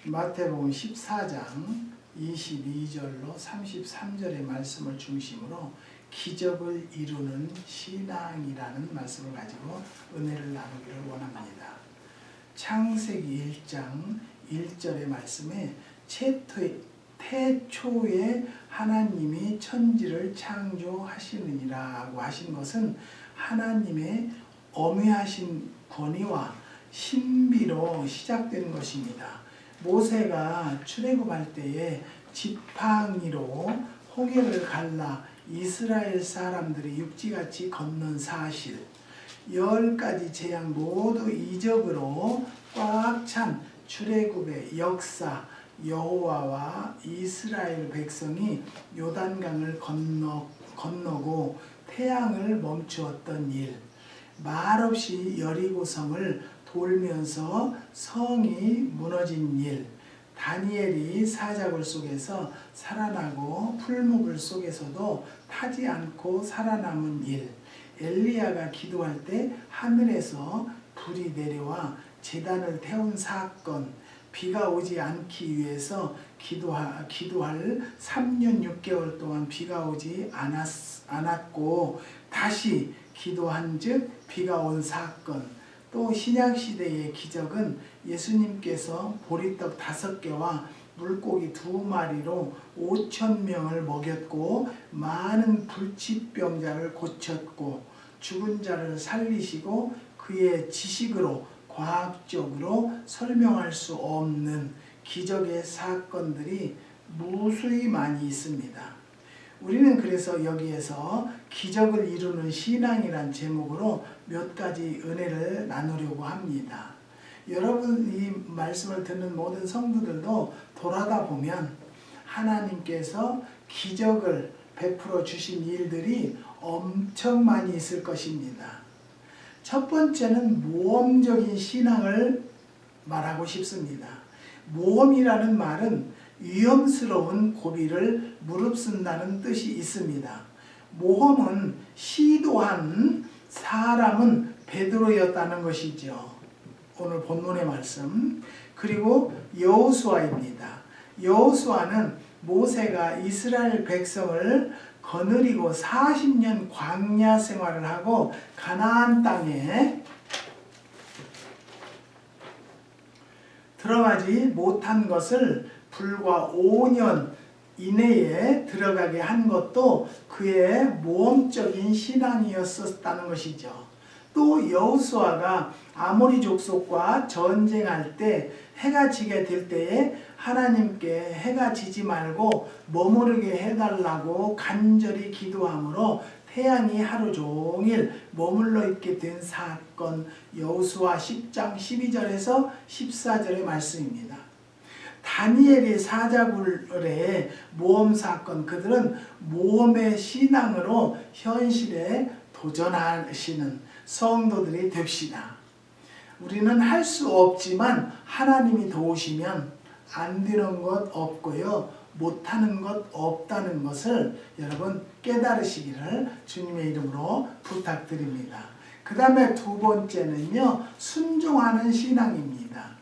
마태복음 14장 22절로 33절의 말씀을 중심으로 기적을 이루는 신앙이라는 말씀을 가지고 은혜를 나누기를 원합니다. 창세기 1장 1절의 말씀에 태초에 하나님이 천지를 창조하시느니라고 하신 것은 하나님의 엄회하신 권위와 신비로 시작된 것입니다. 모세가 출애굽할 때에 지팡이로 홍해를 갈라 이스라엘 사람들이 육지같이 건넌 사실, 10가지 재앙 모두 이적으로 꽉 찬 출애굽의 역사, 여호와와 이스라엘 백성이 요단강을 건너고 태양을 멈추었던 일, 말없이 여리고성을 돌면서 성이 무너진 일, 다니엘이 사자굴 속에서 살아나고 풀무불 속에서도 타지 않고 살아남은 일, 엘리야가 기도할 때 하늘에서 불이 내려와 제단을 태운 사건, 비가 오지 않기 위해서 기도할 3년 6개월 동안 비가 오지 않았고 다시 기도한 즉 비가 온 사건, 또 신약시대의 기적은 예수님께서 보리떡 5개와 물고기 2마리로 5,000명을 먹였고 많은 불치병자를 고쳤고 죽은 자를 살리시고 그의 지식으로 과학적으로 설명할 수 없는 기적의 사건들이 무수히 많이 있습니다. 우리는 그래서 여기에서 기적을 이루는 신앙이란 제목으로 몇 가지 은혜를 나누려고 합니다. 여러분 이 말씀을 듣는 모든 성도들도 돌아다 보면 하나님께서 기적을 베풀어 주신 일들이 엄청 많이 있을 것입니다. 첫 번째는 모험적인 신앙을 말하고 싶습니다. 모험이라는 말은 위험스러운 고비를 무릅쓴다는 뜻이 있습니다. 모험은 시도한 사람은 베드로였다는 것이죠. 오늘 본문의 말씀. 그리고 여호수아입니다. 여호수아는 모세가 이스라엘 백성을 거느리고 40년 광야 생활을 하고 가나안 땅에 들어가지 못한 것을 불과 5년 이내에 들어가게 한 것도 그의 모험적인 신앙이었었다는 것이죠. 또 여호수아가 아모리 족속과 전쟁할 때 해가 지게 될 때에 하나님께 해가 지지 말고 머무르게 해달라고 간절히 기도하므로 태양이 하루 종일 머물러 있게 된 사건, 여호수아 10장 12절에서 14절의 말씀입니다. 다니엘이 사자굴의 모험 사건, 그들은 모험의 신앙으로 현실에 도전하시는 성도들이 됩시다. 우리는 할 수 없지만 하나님이 도우시면 안 되는 것 없고요, 못하는 것 없다는 것을 여러분 깨달으시기를 주님의 이름으로 부탁드립니다. 그 다음에 두 번째는요, 순종하는 신앙입니다.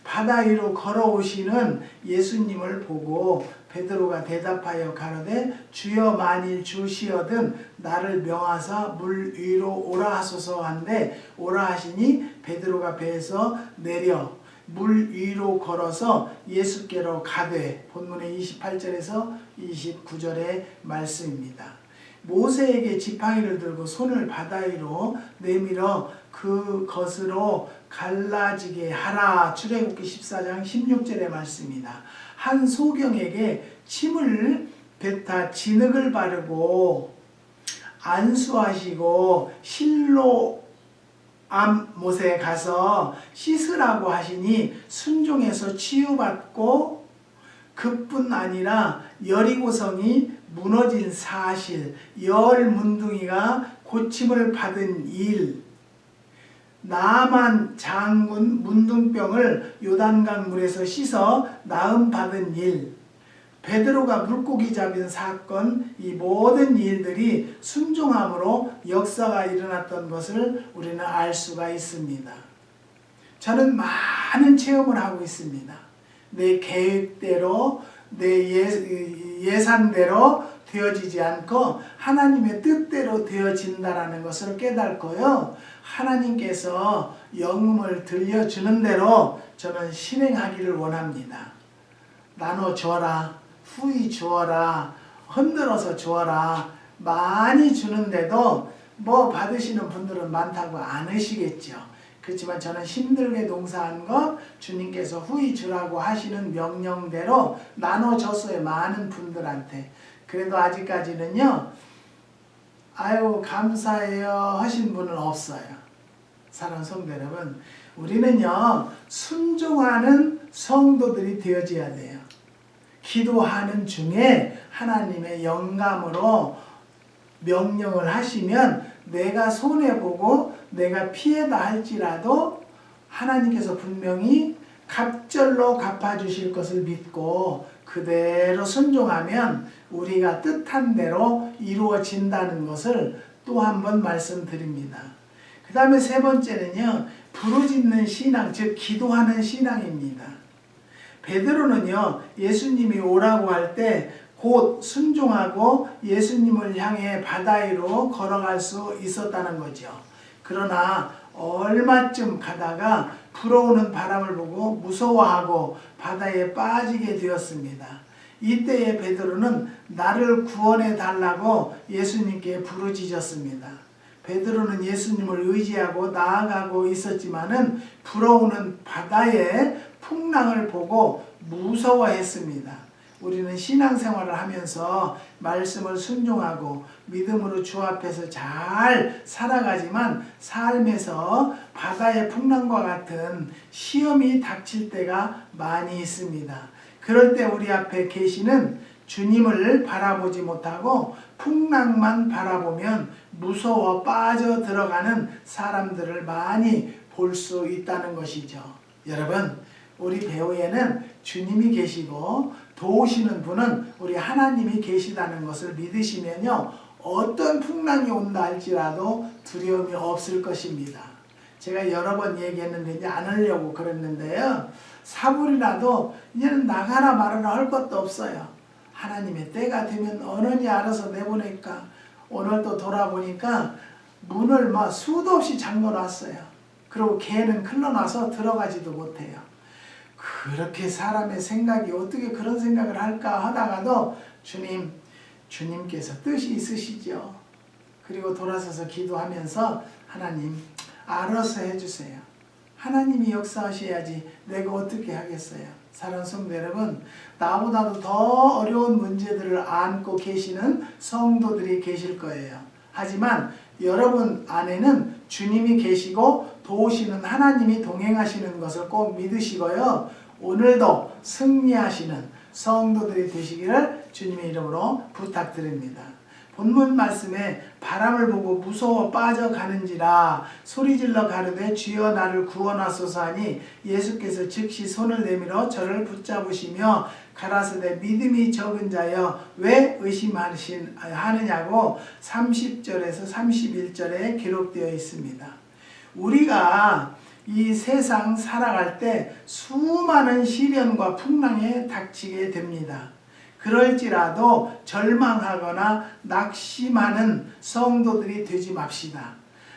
바다 위로 걸어오시는 예수님을 보고 베드로가 대답하여 가로되 주여 만일 주시어든 나를 명하사 물 위로 오라 하소서 한데 오라 하시니 베드로가 배에서 내려 물 위로 걸어서 예수께로 가되, 본문의 28절에서 29절의 말씀입니다. 모세에게 지팡이를 들고 손을 바다 위로 내밀어 그것으로 갈라지게 하라. 출애굽기 14장 16절의 말씀입니다. 한 소경에게 침을 뱉어 진흙을 바르고 안수하시고 실로암 못에 가서 씻으라고 하시니 순종해서 치유받고 그뿐 아니라 여리고성이 무너진 사실, 열 문둥이가 고침을 받은 일, 나만 장군 문둥병을 요단강 물에서 씻어 나음 받은 일, 베드로가 물고기 잡은 사건, 이 모든 일들이 순종함으로 역사가 일어났던 것을 우리는 알 수가 있습니다. 저는 많은 체험을 하고 있습니다. 내 계획대로 내 예산대로 되어지지 않고 하나님의 뜻대로 되어진다라는 것을 깨닫고요. 하나님께서 영음을 들려주는 대로 저는 실행하기를 원합니다. 나눠 주어라, 후히 주어라, 흔들어서 주어라, 많이 주는데도 뭐 받으시는 분들은 많다고 않으시겠죠. 그렇지만 저는 힘들게 농사한 것 주님께서 후히 주라고 하시는 명령대로 나눠줬어요. 많은 분들한테. 그래도 아직까지는요. 아유 감사해요 하신 분은 없어요. 사랑하는 성도 여러분, 우리는요 순종하는 성도들이 되어져야 돼요. 기도하는 중에 하나님의 영감으로 명령을 하시면 내가 손해보고 내가 피해다 할지라도 하나님께서 분명히 갑절로 갚아주실 것을 믿고 그대로 순종하면 우리가 뜻한 대로 이루어진다는 것을 또 한 번 말씀드립니다. 그 다음에 세 번째는요, 부르짖는 신앙, 즉 기도하는 신앙입니다. 베드로는요, 예수님이 오라고 할 때 곧 순종하고 예수님을 향해 바다 위로 걸어갈 수 있었다는 거죠. 그러나 얼마쯤 가다가 불어오는 바람을 보고 무서워하고 바다에 빠지게 되었습니다. 이때에 베드로는 나를 구원해 달라고 예수님께 부르짖었습니다. 베드로는 예수님을 의지하고 나아가고 있었지만은 불어오는 바다의 풍랑을 보고 무서워했습니다. 우리는 신앙생활을 하면서 말씀을 순종하고 믿음으로 주 앞에서 잘 살아가지만 삶에서 바다의 풍랑과 같은 시험이 닥칠 때가 많이 있습니다. 그럴 때 우리 앞에 계시는 주님을 바라보지 못하고 풍랑만 바라보면 무서워 빠져 들어가는 사람들을 많이 볼 수 있다는 것이죠. 여러분, 우리 배후에는 주님이 계시고 도우시는 분은 우리 하나님이 계시다는 것을 믿으시면요, 어떤 풍랑이 온다 할지라도 두려움이 없을 것입니다. 제가 여러 번 얘기했는데 이제 안 하려고 그랬는데요, 사불이라도 이제는 나가라 말아라 할 것도 없어요. 하나님의 때가 되면 어느니 알아서 내보낼까. 오늘 또 돌아보니까 문을 막 수도 없이 잠궈놨어요. 그리고 개는 흘러나서 들어가지도 못해요. 그렇게 사람의 생각이 어떻게 그런 생각을 할까 하다가도 주님께서 뜻이 있으시죠. 그리고 돌아서서 기도하면서 하나님 알아서 해주세요. 하나님이 역사하셔야지 내가 어떻게 하겠어요. 사랑하는 성도 여러분, 나보다도 더 어려운 문제들을 안고 계시는 성도들이 계실 거예요. 하지만 여러분 안에는 주님이 계시고 도우시는 하나님이 동행하시는 것을 꼭 믿으시고요. 오늘도 승리하시는 성도들이 되시기를 주님의 이름으로 부탁드립니다. 본문 말씀에 바람을 보고 무서워 빠져가는지라 소리질러 가르되 주여 나를 구원하소서 하니 예수께서 즉시 손을 내밀어 저를 붙잡으시며 가라사대 믿음이 적은 자여 왜 의심하느냐고 30절에서 31절에 기록되어 있습니다. 우리가 이 세상 살아갈 때 수많은 시련과 풍랑에 닥치게 됩니다. 그럴지라도 절망하거나 낙심하는 성도들이 되지 맙시다.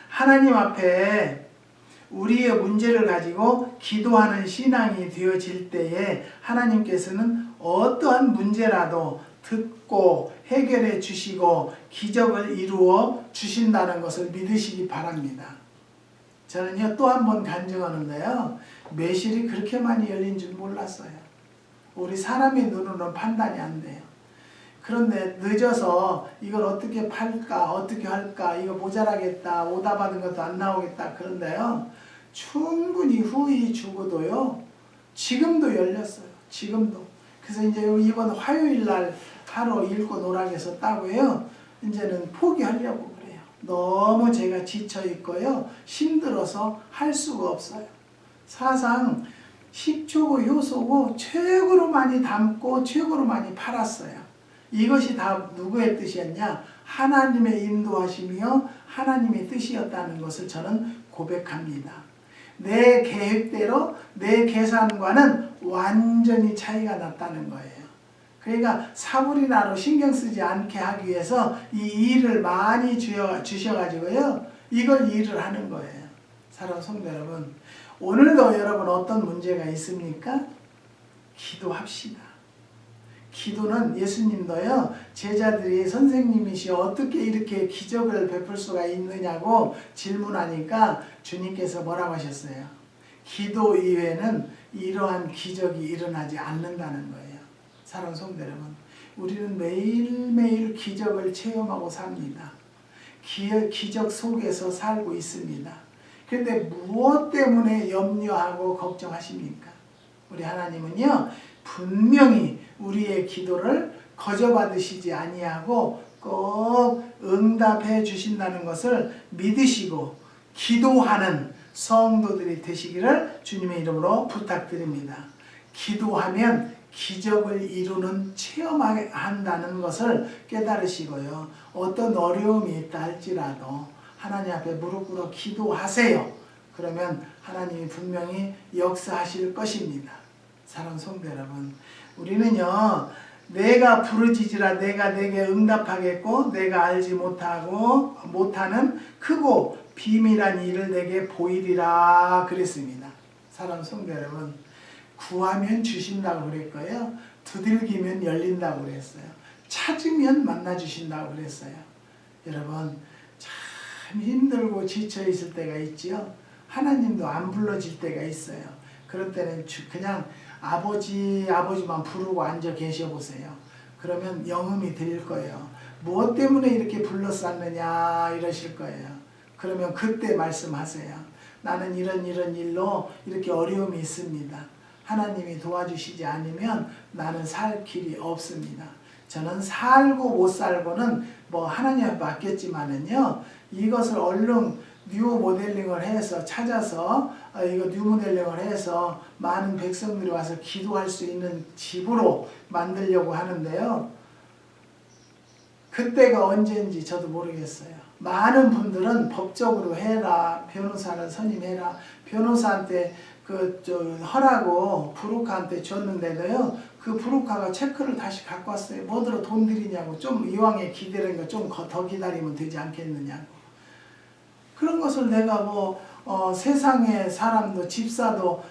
하나님 앞에 우리의 문제를 가지고 기도하는 신앙이 되어질 때에 하나님께서는 어떠한 문제라도 듣고 해결해 주시고 기적을 이루어 주신다는 것을 믿으시기 바랍니다. 저는요, 또 한 번 간증하는데요, 매실이 그렇게 많이 열린 줄 몰랐어요. 우리 사람의 눈으로는 판단이 안 돼요. 그런데 늦어서 이걸 어떻게 팔까, 어떻게 할까, 이거 모자라겠다, 오다 받은 것도 안 나오겠다 그런데요, 충분히 후히 주고도요, 지금도 열렸어요. 지금도. 그래서 이제 이번 화요일 날 하루 읽고 노락에서 따고요, 이제는 포기하려고 그래요. 너무 제가 지쳐 있고요, 힘들어서 할 수가 없어요. 사상 10초고 효소고 최고로 많이 담고 최고로 많이 팔았어요. 이것이 다 누구의 뜻이었냐? 하나님의 인도하심이요 하나님의 뜻이었다는 것을 저는 고백합니다. 내 계획대로 내 계산과는 완전히 차이가 났다는 거예요. 그러니까 사물이나로 신경 쓰지 않게 하기 위해서 이 일을 많이 주셔가지고요. 이걸 일을 하는 거예요. 사랑하는 성도 여러분, 오늘도 여러분 어떤 문제가 있습니까? 기도합시다. 기도는 예수님도요, 제자들이 선생님이시 어떻게 이렇게 기적을 베풀 수가 있느냐고 질문하니까 주님께서 뭐라고 하셨어요? 기도 이외에는 이러한 기적이 일어나지 않는다는 거예요. 사랑하는 성도 여러분, 우리는 매일매일 기적을 체험하고 삽니다. 기적 속에서 살고 있습니다. 그런데 무엇 때문에 염려하고 걱정하십니까? 우리 하나님은요, 분명히 우리의 기도를 거저받으시지 아니하고 꼭 응답해 주신다는 것을 믿으시고 기도하는 성도들이 되시기를 주님의 이름으로 부탁드립니다. 기도하면 기적을 이루는 체험한다는 것을 깨달으시고요. 어떤 어려움이 있다 할지라도 하나님 앞에 무릎 꿇어 기도하세요. 그러면 하나님이 분명히 역사하실 것입니다. 사랑하는 성도 여러분, 우리는요, 내가 부르짖으라 내가 내게 응답하겠고 내가 알지 못하는 크고 비밀한 일을 내게 보이리라 그랬습니다. 사랑하는 성도 여러분, 구하면 주신다고 그랬고요. 두들기면 열린다고 그랬어요. 찾으면 만나 주신다고 그랬어요. 여러분, 참 힘들고 지쳐 있을 때가 있지요. 하나님도 안 불러질 때가 있어요. 그럴 때는 그냥 아버지만 부르고 앉아 계셔 보세요. 그러면 영음이 들릴 거예요. 무엇 때문에 이렇게 불렀었느냐 이러실 거예요. 그러면 그때 말씀하세요. 나는 이런 일로 이렇게 어려움이 있습니다. 하나님이 도와주시지 않으면 나는 살 길이 없습니다. 저는 살고 못 살고는 뭐 하나님께 맡겼지만은요, 이것을 얼른 뉴 모델링을 해서 찾아서 이거 뉴 모델링을 해서 많은 백성들이 와서 기도할 수 있는 집으로 만들려고 하는데요. 그때가 언제인지 저도 모르겠어요. 많은 분들은 법적으로 해라, 변호사를 선임해라, 변호사한테 허라고 브로커한테 줬는데도요, 그 브로커가 체크를 다시 갖고 왔어요. 뭐들어 돈 들이냐고, 좀 이왕에 기다리는 거 좀 더 기다리면 되지 않겠느냐고. 그런 것을 내가 세상의 사람도 집사도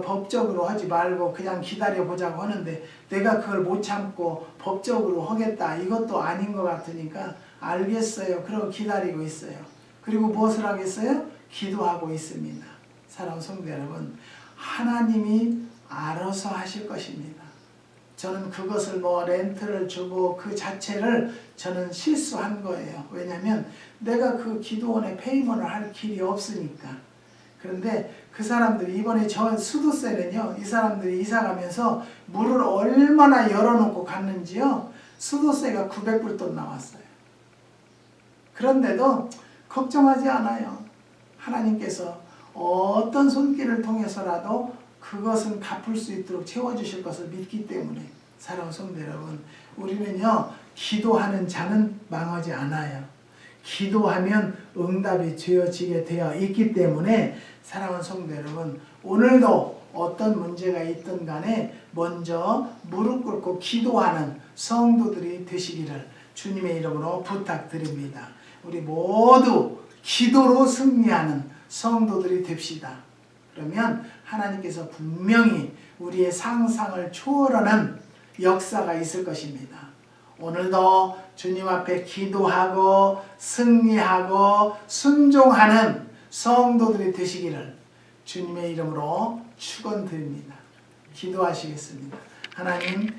법적으로 하지 말고 그냥 기다려보자고 하는데 내가 그걸 못 참고 법적으로 하겠다, 이것도 아닌 것 같으니까 알겠어요. 그러고 기다리고 있어요. 그리고 무엇을 하겠어요? 기도하고 있습니다. 사랑하는 성도 여러분, 하나님이 알아서 하실 것입니다. 저는 그것을 렌트를 주고 그 자체를 저는 실수한 거예요. 왜냐하면 내가 그 기도원에 페이먼을 할 길이 없으니까. 그런데 그 사람들이 이번에 저 수도세는요, 이 사람들이 이사 가면서 물을 얼마나 열어놓고 갔는지요, 수도세가 900불 돈 나왔어요. 그런데도 걱정하지 않아요. 하나님께서 어떤 손길을 통해서라도 그것은 갚을 수 있도록 채워주실 것을 믿기 때문에, 사랑하는 성도 여러분, 우리는요, 기도하는 자는 망하지 않아요. 기도하면 응답이 되어지게 되어 있기 때문에, 사랑하는 성도 여러분, 오늘도 어떤 문제가 있든 간에 먼저 무릎 꿇고 기도하는 성도들이 되시기를 주님의 이름으로 부탁드립니다. 우리 모두 기도로 승리하는 성도들이 됩시다. 그러면 하나님께서 분명히 우리의 상상을 초월하는 역사가 있을 것입니다. 오늘도 주님 앞에 기도하고 승리하고 순종하는 성도들이 되시기를 주님의 이름으로 축원드립니다. 기도하시겠습니다. 하나님,